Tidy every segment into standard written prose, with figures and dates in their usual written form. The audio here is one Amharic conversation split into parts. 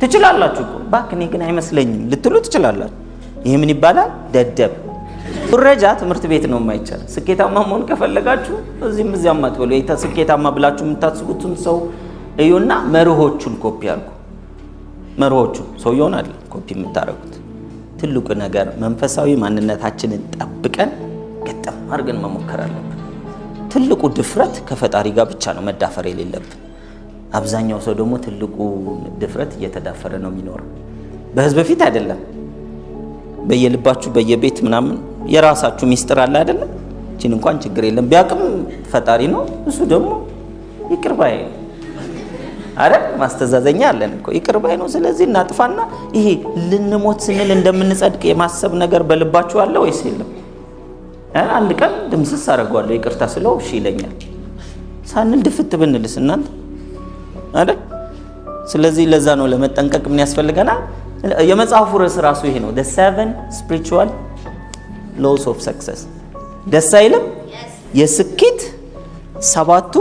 ትችላላችሁ እኮ ባክኔ ግን አይመስለኝም ልትሉ ትችላላችሁ። ይሄ ምን ይባላል? ደደብ። ኩረጃ ትምህርት ቤት ነው የማይቻል። ስኬታማ መሆን ከፈለጋችሁ እዚህም አትበሉ። ስኬታማ ብላችሁ የምታስቡትን ሰው እዩና መርሆቹን ኮፒ አድርጉ። መርሆቹን ሰውየውን አይደል ኮፒ የምታረጉት። ትልቁ ነገር መንፈሳዊ ማንነታችንን ጠብቀን ገጠም አድርገን መሞከር አለብን። ትልቁ ድፍረት ከፈጣሪ ጋር ብቻ ነው መዳፈር የሌለብን። አብዛኛው ሰው ደግሞ ትልቁ ድፍረት እየተዳፈረ ነው የሚኖረው። በህዝብ ፊት አይደለም፣ በየልባችሁ በየቤት ምናምን የራሳችሁ ሚስጥር አለ አይደለም። እቺን እንኳን ችግር የለም ቢያቅም ፈጣሪ ነው። እሱ ደግሞ ይቅር ባይ ነው። አረ ማስተዛዘኛ አለን እኮ ይቅር ባይ ነው። ስለዚህ እናጥፋና ይሄ ልንሞት ስንል እንደምንጸድቅ የማሰብ ነገር በልባችሁ አለ ወይስ የለም? አንድ ቀን ድምስስ አደርገዋለሁ ይቅርታ ስለው እሺ ይለኛል ሳንል ድፍት ብንልስ እናንተ አይደል? ስለዚህ ለዛ ነው ለመጠንቀቅ ምን ያስፈልገናል? የመጽሐፉ ርዕስ ራሱ ይሄ ነው፣ the 7 spiritual laws of success። ደስ አይልም? የስኬት 7ቱ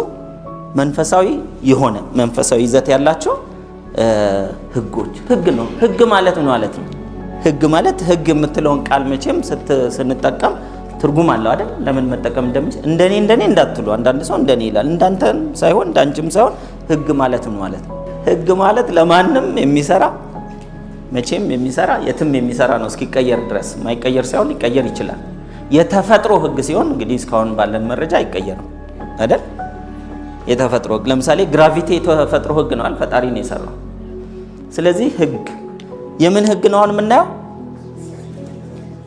መንፈሳዊ ይዘት ያላቸው ህጎች። ህግ ነው። ህግ ማለት ነው ማለት ነው። ህግ ማለት ህግ የምትለውን ቃል መቼም ስንጠቀም ትርጉም አለው አይደል? ለምን መጠቀም እንደምንችል እንደኔ እንዳትሉ። አንዳንድ ሰው እንደኔ ይላል። እንዳንተም ሳይሆን እንዳንቺም ሳይሆን ህግ ማለት ነው ማለት ነው። ህግ ማለት ለማንም የሚሰራ መቼም የሚሰራ የትም የሚሰራ ነው እስኪቀየር ድረስ። ማይቀየር ሳይሆን ሊቀየር ይችላል። የተፈጥሮ ህግ ሲሆን እንግዲህ እስካሁን ባለን መረጃ አይቀየርም አይደል? የተፈጥሮ ህግ ለምሳሌ ግራቪቲ የተፈጥሮ ህግ ነው አይደል? ፈጣሪ ነው የሰራው። ስለዚህ ህግ የምን ህግ ነው አሁን የምናየው?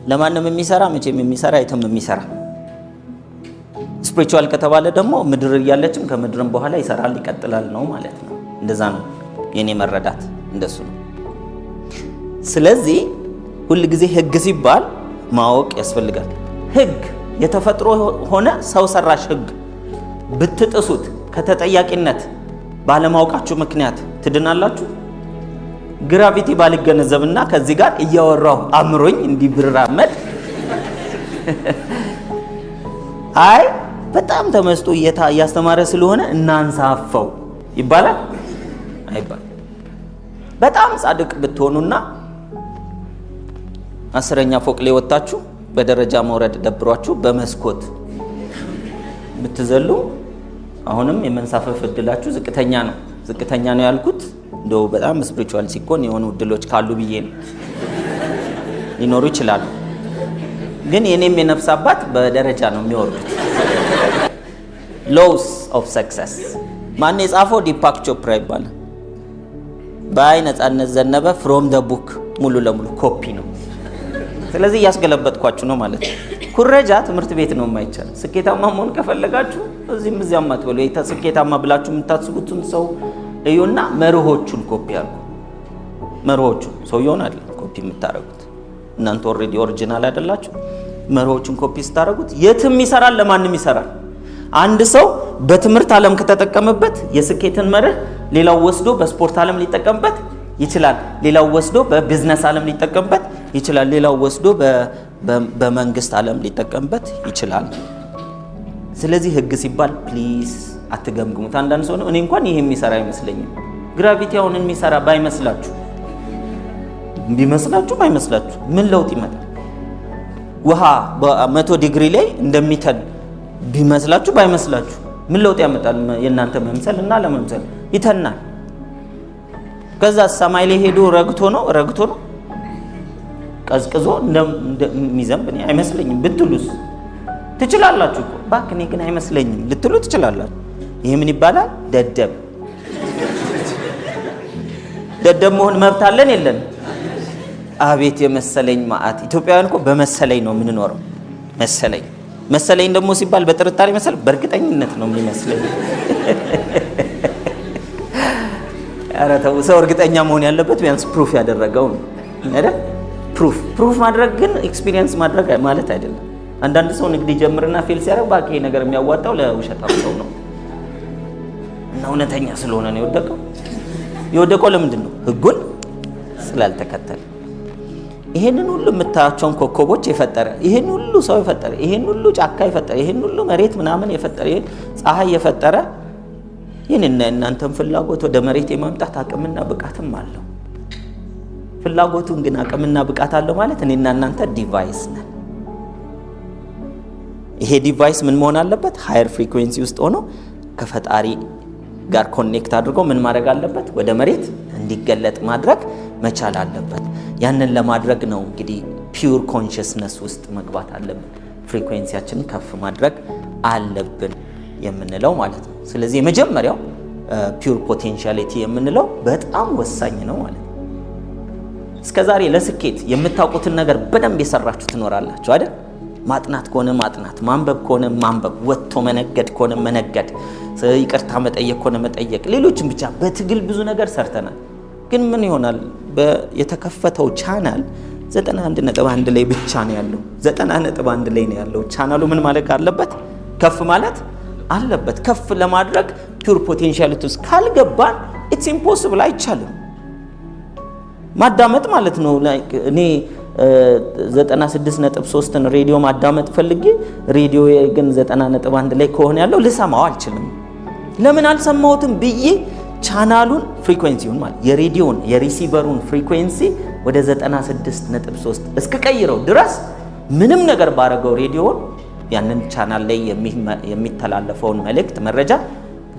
ለማንም የሚሰራ መቼም የሚሰራ የትም የሚሰራ። ስፒሪቹዋል ከተባለ ደግሞ ምድር እያለችም ከምድርም በኋላ ይሰራል ይቀጥላል ነው ማለት ነው። እንደዛ ነው የኔ መረዳት፣ እንደሱ ነው። ስለዚህ ሁል ጊዜ ህግ ሲባል ማወቅ ያስፈልጋል። ህግ የተፈጥሮ ሆነ ሰው ሰራሽ ህግ ብትጥሱት ከተጠያቂነት ባለማወቃችሁ ምክንያት ትድናላችሁ? ግራቪቲ ባልገነዘብና ከዚህ ጋር እያወራሁ አምሮኝ እንዲብራመድ አይ በጣም ተመስጦ እያስተማረ ስለሆነ እናንሳፈው ይባላል አይባል? በጣም ጻድቅ ብትሆኑና 10ኛ ፎቅ ላይ ወጣችሁ በደረጃ መውረድ ደብሯችሁ በመስኮት ብትዘሉ አሁንም የመንሳፈፍ እድላችሁ ዝቅተኛ ነው። ዝቅተኛ ነው ያልኩት እንደው በጣም ስፒሪቹዋል ሲኮን የሆኑ እድሎች ካሉ ብዬ ነው። ሊኖሩ ይችላሉ፣ ግን የኔም የነፍስ አባት በደረጃ ነው የሚወርዱት። laws of success ማን የጻፈው? ዲፓክ ቾፕራ ይባላል። ባይ ነፃነት ዘነበ from the book ሙሉ ለሙሉ ኮፒ ነው። ስለዚህ እያስገለበጥኳችሁ ነው ማለት ነው። ኩረጃ ትምህርት ቤት ነው የማይቻል። ስኬታማ መሆን ከፈለጋችሁ እዚህም አትበሉ። ስኬታማ ብላችሁ የምታስቡትን ሰው እዩና መርሆቹን ኮፒ አድርጉ። መርሆቹን ሰውየውን አይደል ኮፒ የምታረጉት እናንተ ኦሬዲ ኦሪጂናል አይደላችሁ። መርሆቹን ኮፒ ስታረጉት የትም ይሰራል፣ ለማንም ይሰራል። አንድ ሰው በትምህርት ዓለም ከተጠቀመበት የስኬትን መርህ ሌላው ወስዶ በስፖርት ዓለም ሊጠቀምበት ይችላል። ሌላው ወስዶ በቢዝነስ ዓለም ሊጠቀምበት ይችላል። ሌላው ወስዶ በመንግስት ዓለም ሊጠቀምበት ይችላል። ስለዚህ ህግ ሲባል ፕሊዝ አትገምግሙት። አንዳንድ ሰው ነው እኔ እንኳን ይሄ የሚሰራ አይመስለኝም። ግራቪቲ አሁን የሚሰራ ባይመስላችሁ ባይመስላችሁ ምን ለውጥ ይመጣል? ውሃ በ100 ዲግሪ ላይ እንደሚተን ቢመስላችሁ ባይመስላችሁ ምን ለውጥ ያመጣል? የእናንተ መምሰል እና ለመምሰል ይተናል። ከዛ ሰማይ ላይ ሄዶ ረግቶ ነው ቀዝቅዞ እንደሚዘንብ እኔ አይመስለኝም ብትሉስ ትችላላችሁ እኮ። ባክኔ ግን አይመስለኝም ልትሉ ትችላላችሁ። ይሄ ምን ይባላል? ደደብ። ደደብ መሆን መብት አለን የለን? አቤት የመሰለኝ ማአት። ኢትዮጵያውያን እኮ በመሰለኝ ነው የምንኖረው። መሰለኝ ደግሞ ሲባል በጥርጣሬ መሰል በእርግጠኝነት ነው የሚመስለኝ። ኧረ ተው፣ ሰው እርግጠኛ መሆን ያለበት ቢያንስ ፕሩፍ ያደረገው ነው አይደል? ፕሩፍ ማድረግ ግን ኤክስፒሪየንስ ማድረግ ማለት አይደለም። አንዳንድ ሰው ንግድ ይጀምርና ፌል ሲያደርግ ባክ ይሄ ነገር የሚያዋጣው ለውሸታም ሰው ነው እና እውነተኛ ስለሆነ ነው የወደቀው። ለምንድን ነው? ህጉን ስላልተከተለ። ይሄንን ሁሉ የምታያቸውን ኮከቦች የፈጠረ፣ ይሄን ሁሉ ሰው የፈጠረ፣ ይሄን ሁሉ ጫካ የፈጠረ፣ ይሄን ሁሉ መሬት ምናምን የፈጠረ፣ ይሄን ፀሐይ የፈጠረ ይሄንና እናንተም ፍላጎት ወደ መሬት የማምጣት አቅምና ብቃትም አለው። ፍላጎቱን ግን አቅምና ብቃት አለው ማለት እኔና እናንተ ዲቫይስ ነን። ይሄ ዲቫይስ ምን መሆን አለበት? ሃየር ፍሪኩዌንሲ ውስጥ ሆኖ ከፈጣሪ ጋር ኮኔክት አድርጎ ምን ማድረግ አለበት? ወደ መሬት እንዲገለጥ ማድረግ መቻል አለበት። ያንን ለማድረግ ነው እንግዲህ ፒውር ኮንሽስነስ ውስጥ መግባት አለብን። ፍሪኩዌንሲያችንን ከፍ ማድረግ አለብን የምንለው ማለት ነው። ስለዚህ የመጀመሪያው ፒውር ፖቴንሻሊቲ የምንለው በጣም ወሳኝ ነው ማለት ነው። እስከዛሬ ለስኬት የምታውቁትን ነገር በደንብ የሰራችሁ ትኖራላችሁ አይደል? ማጥናት ከሆነ ማጥናት፣ ማንበብ ከሆነ ማንበብ፣ ወጥቶ መነገድ ከሆነ መነገድ፣ ይቅርታ መጠየቅ ከሆነ መጠየቅ፣ ሌሎችም ብቻ በትግል ብዙ ነገር ሰርተናል። ግን ምን ይሆናል? የተከፈተው ቻናል 91.1 ላይ ብቻ ነው ያለው። 90.1 ላይ ነው ያለው ቻናሉ። ምን ማለት አለበት? ከፍ ማለት አለበት። ከፍ ለማድረግ ፒውር ፖቴንሻሊቲ ውስጥ ካልገባን ኢትስ ኢምፖሲብል፣ አይቻልም። ማዳመጥ ማለት ነው። እኔ 96.3ን ሬዲዮ ማዳመጥ ፈልጌ ሬዲዮ ግን 90.1 ላይ ከሆነ ያለው ልሰማው አልችልም። ለምን አልሰማሁትም ብዬ ቻናሉን ፍሪኩዌንሲውን ማለት የሬዲዮን የሪሲቨሩን ፍሪኩዌንሲ ወደ 96.3 እስከቀይረው ድረስ ምንም ነገር ባረገው ሬዲዮን ያንን ቻናል ላይ የሚተላለፈውን መልእክት መረጃ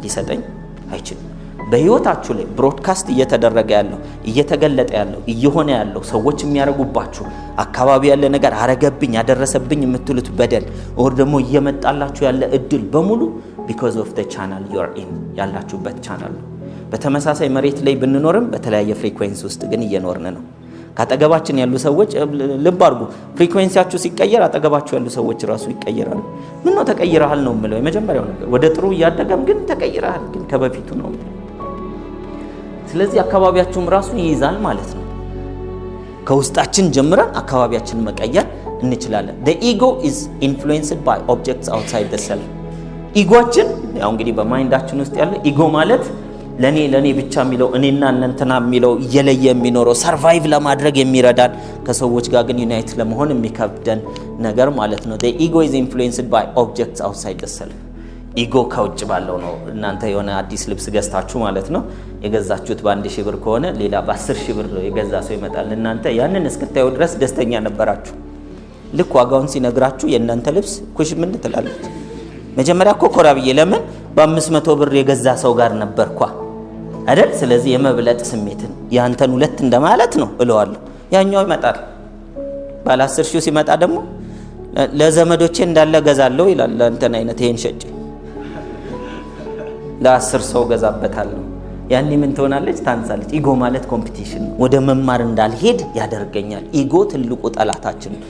ሊሰጠኝ አይችልም። በህይወታችሁ ላይ ብሮድካስት እየተደረገ ያለው እየተገለጠ ያለው እየሆነ ያለው ሰዎች የሚያረጉባችሁ አካባቢ ያለ ነገር አረገብኝ ያደረሰብኝ የምትሉት በደል ወር ደግሞ እየመጣላችሁ ያለ እድል በሙሉ because of the channel you are in ያላችሁበት ቻናል ነው። በተመሳሳይ መሬት ላይ ብንኖርም በተለያየ ፍሪኩዌንሲ ውስጥ ግን እየኖርን ነው። ካጠገባችን ያሉ ሰዎች ልብ አድርጉ፣ ፍሪኩዌንሲያችሁ ሲቀየር አጠገባችሁ ያሉ ሰዎች ራሱ ይቀየራሉ። ምን ነው ተቀይረሃል ነው የምለው የመጀመሪያው ነገር። ወደ ጥሩ እያደገም ግን ተቀይረሃል ግን ከበፊቱ ነው። ስለዚህ አካባቢያችሁም ራሱ ይይዛል ማለት ነው። ከውስጣችን ጀምረን አካባቢያችንን መቀየር እንችላለን። the ego is influenced by objects outside the self። ኢጎአችን ያው እንግዲህ በማይንዳችን ውስጥ ያለ ኢጎ ማለት ለኔ ብቻ የሚለው እኔና እናንተና የሚለው እየለየ የሚኖረው ሰርቫይቭ ለማድረግ የሚረዳን ከሰዎች ጋር ግን ዩናይት ለመሆን የሚከብደን ነገር ማለት ነው። the ego is influenced by objects outside the self። ኢጎ ከውጭ ባለው ነው። እናንተ የሆነ አዲስ ልብስ ገዝታችሁ ማለት ነው የገዛችሁት በ1000 ብር ከሆነ ሌላ በ10000 ብር የገዛ ሰው ይመጣል። እናንተ ያንን እስክታዩ ድረስ ደስተኛ ነበራችሁ። ልክ ዋጋውን ሲነግራችሁ የእናንተ ልብስ ኩሽ ምን ትላለች? መጀመሪያ እኮ ኮራ ብዬ ለምን በ500 ብር የገዛ ሰው ጋር ነበርኳ አይደል? ስለዚህ የመብለጥ ስሜትን ያንተን ሁለት እንደማለት ነው እለዋለሁ። ያኛው ይመጣል ባለ 10000 ሲመጣ ደግሞ ለዘመዶቼ እንዳለ ገዛለሁ ይላል። ለእንተን አይነት ይሄን ሸጬ ለ10 ሰው ገዛበታለሁ። ያኔ ምን ትሆናለች? ታንሳለች። ኢጎ ማለት ኮምፒቲሽን ወደ መማር እንዳልሄድ ያደርገኛል። ኢጎ ትልቁ ጠላታችን ነው።